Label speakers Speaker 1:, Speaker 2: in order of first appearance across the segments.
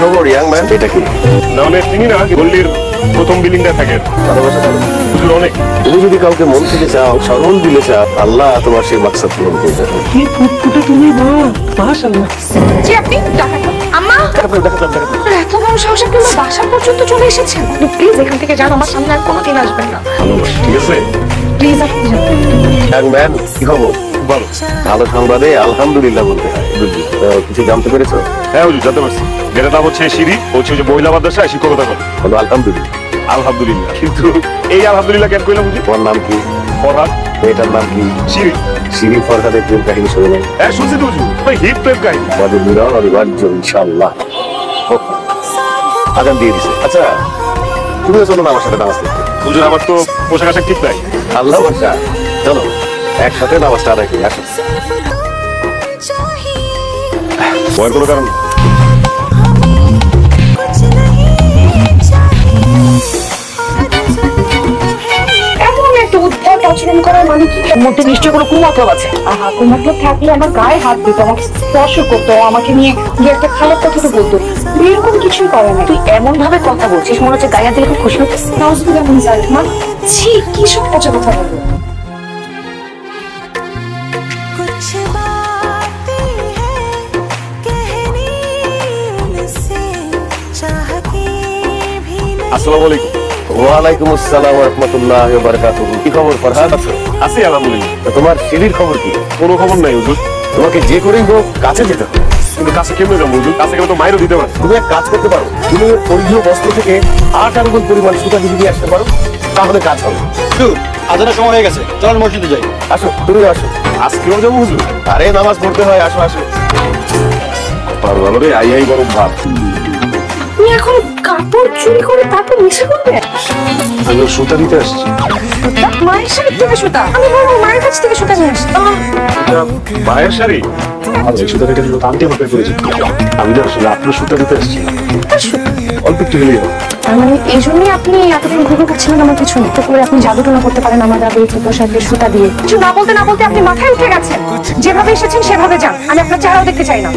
Speaker 1: খবর young man? এটা কি
Speaker 2: নামে চিনি না, গল্লির প্রথম বিল্ডিংটা থাকে।
Speaker 1: ভালোবাসা করে
Speaker 2: হুজুর অনেক।
Speaker 1: তুমি যদি কাউকে মন থেকে চাও, স্মরণ দিলে চাও, আল্লাহ তোমার সেই মাকসাদ পূরণ করবে।
Speaker 2: কি ফুটফুটে তুমি মা, মাশাআল্লাহ।
Speaker 3: জি আপনি ডাকাতেন আম্মা এত বড় সাহস আপনি আমার বাসা পর্যন্ত চলে এসেছেন। প্লিজ এখান থেকে যান, আমার সামনে আর কোনোদিন আসবেন না
Speaker 2: ঠিক আছে
Speaker 3: প্লিজ। আপনি যান।
Speaker 1: ইয়াং ম্যান, কি খবর?
Speaker 2: বলো।
Speaker 1: ভালো সংবাদে আলহামদুলিল্লাহ বলতে হয়। বুঝলি কিছু জানতে পেরেছো?
Speaker 2: হ্যাঁ হুজুর জানতে পারছি। যেটা নাম হচ্ছে সিঁড়ি, হচ্ছে যে মহিলা মাদ্রাসায় শিক্ষকতা করে।
Speaker 1: বলো আলহামদুলিল্লাহ।
Speaker 2: আলহামদুলিল্লাহ, কিন্তু এই আলহামদুলিল্লাহ কেন কইলাম হুজুর?
Speaker 1: তোমার নাম কি?
Speaker 2: ফরহাদ।
Speaker 1: মেয়েটার নাম কি?
Speaker 2: সিঁড়ি।
Speaker 1: শিরিন ফরহাদের প্রেম কাহিনী শুনে নেই?
Speaker 2: হ্যাঁ শুনছি তো হুজুর, ওই হিট প্রেম কাহিনী।
Speaker 1: আমাদের মিলন অনিবার্য ইনশাআল্লাহ। আজান দিয়ে দিছে। আচ্ছা তুমিও চলো না আমার সাথে নামাজ পড়তে।
Speaker 2: হুজুর আমার তো পোশাক আশাক ঠিক নাই।
Speaker 1: আল্লাহ ভরসা, চলো একসাথে নামাজটা আদায় করি। আসো।
Speaker 2: ভয়ের কোনো কারণ নেই।
Speaker 3: এমন একটা উদ্ভট আচরণ করার মানে কি? মধ্যে নিশ্চয় কোনো কুমতলব আছে। আহা, কুমতলব থাকলে আমার গায়ে হাত দিত, আমাকে স্পর্শ করতো, আমাকে নিয়ে গিয়ে একটা খারাপ কথা তো বলতো। এরকম কিছুই করে না। তুই এমন ভাবে কথা বলছিস মনে হচ্ছে গায়ে হাত দিলে খুব খুশি হচ্ছে। নাউজুবিল্লাহ মিন যালিক। মা ছি, কি সব পচা কথা বলবো।
Speaker 2: আসসালামু আলাইকুম।
Speaker 1: ওয়ালাইকুম আসসালাম ওয়া রাহমাতুল্লাহি ওয়া বারাকাতুহু। কি খবর ফরহাদ? আছো?
Speaker 2: আছি আলহামদুলিল্লাহ।
Speaker 1: তো তোমার শিরির খবর কি?
Speaker 2: কোনো খবর নাই হুজুর।
Speaker 1: তোমাকে যে করেই হোক কাছে যেতে হবে।
Speaker 2: কিন্তু কাছে কেমনে যাবো হুজুর? কাছে গেলে তো মাইরও দিতে পারে।
Speaker 1: তুমি এক কাজ করতে পারো, তুমি পরিধেয় বস্ত্র থেকে 8 আঙ্গুল পরিমাণ সুতা যদি নিয়ে আসতে পারো তাহলে কাজ হবে।
Speaker 4: আজানের সময় হয়ে গেছে, চল মসজিদে যাই।
Speaker 1: আসো, তুমি আসো।
Speaker 2: আজকেও যাবো হুজুর?
Speaker 1: আরে নামাজ পড়তে হয়, আসো আসো।
Speaker 2: ভালো রে, আই গরম ভাব।
Speaker 3: তুমি এখন কাপড় চুরি করে তারপর নেশা করবে?
Speaker 2: আমি সুতা দিতে আসছি।
Speaker 3: মায়ের শাড়ি থেকে সুতা? আমি বলবো মায়ের কাছ থেকে সুতা নিয়ে আসতাম।
Speaker 2: মায়ের শাড়ি? এই সুতা থেকে আনতে হবে করেছি। আমি না আসলে আপনার সুতা দিতে আসছি। অল্প একটু হেলিয়ে
Speaker 3: তার মানে এই জন্যই আপনি এতদিন ঘুরে করছিলেন আমার পিছনে, তো করে আপনি জাদুটনা করতে পারেন আমার আবেগ পোশাকের সুতা দিয়ে। কিছু না বলতে না বলতে আপনি মাথায় উঠে গেছেন। যেভাবে এসেছেন সেভাবে যান, আমি আপনার চেহারাও দেখতে চাই না।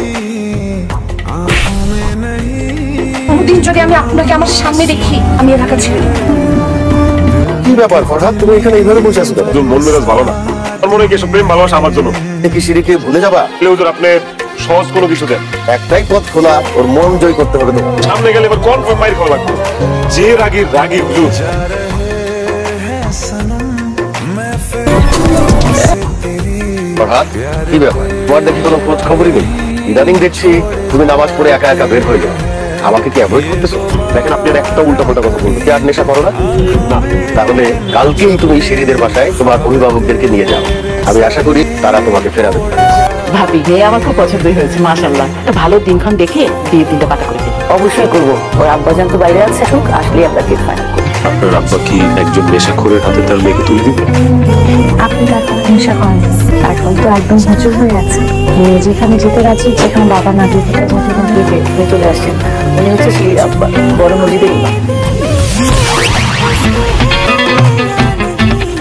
Speaker 3: কোনদিন যদি আমি আপনাকে আমার সামনে দেখি, আমি এলাকা ছেড়ে দেব।
Speaker 1: কি ব্যাপার ফরহাদ, তুমি এখানে এইভাবে বসে আছো কেন?
Speaker 2: হুজুর মন মেজাজ ভালো না। আমার মনে হয় কি এসব প্রেম ভালোবাসা আমার জন্য।
Speaker 1: কি শিরিকে ভুলে যাবা?
Speaker 2: হুজুর আপনি সহজ কোনো কিছু দেন।
Speaker 1: একটাই পথ খোলা, ওর মন জয় করতে হবে তোমার।
Speaker 2: সামনে গেলে এবার কনফার্ম মাইর খাওয়া লাগবে। যে রাগী হুজুর।
Speaker 1: ফরহাদ, কি ব্যাপার? তোমার দেখি কোনো খোঁজ খবরই নেই। ইদানিং দেখছি তুমি নামাজ পড়ে একা একা বের হয়ে যাও। আমাকে কি অ্যাভয়েড করতেছো?
Speaker 2: দেখেন আপনি একটা উল্টা পাল্টা কথা বলবেন।
Speaker 1: কি আর নেশা করো না? না। তাহলে কালকেই তুমি শিরিদের বাসায় তোমার অভিভাবকদেরকে নিয়ে যাও। আমি আশা করি তারা তোমাকে ফেরাবে।
Speaker 5: ভাবি মেয়ে আমার খুব পছন্দই হয়েছে, মাশাআল্লাহ। একটা ভালো দিনক্ষণ দেখে বিয়ের দিনটা পাকা করে দিই। অবশ্যই করবো। ওর আব্বাজান তো বাইরে আছে, আসুক, আসলে আমরা ডেট ফাইনাল করবো।
Speaker 2: আপনার আব্বা কি একজন নেশাখোরের হাতে তার মেয়েকে তুলে দিবে?
Speaker 3: আপনি তার কোনো হিংসা করেন, এখন তো একদম হুজুর হয়ে আছে। মেয়ে যেখানে যেতে রাজি, যেখানে বাবা না যেতে
Speaker 5: চলে আসছেন, উনি হচ্ছে শিরির আব্বা, বড় মসজিদের ইমাম।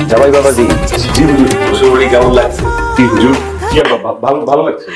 Speaker 1: জামাই বাবাজি,
Speaker 2: জি হুজুর।
Speaker 1: শ্বশুরবাড়ি কেমন লাগছে?
Speaker 2: জি হুজুর। জি আব্বা, ভালো লাগছে।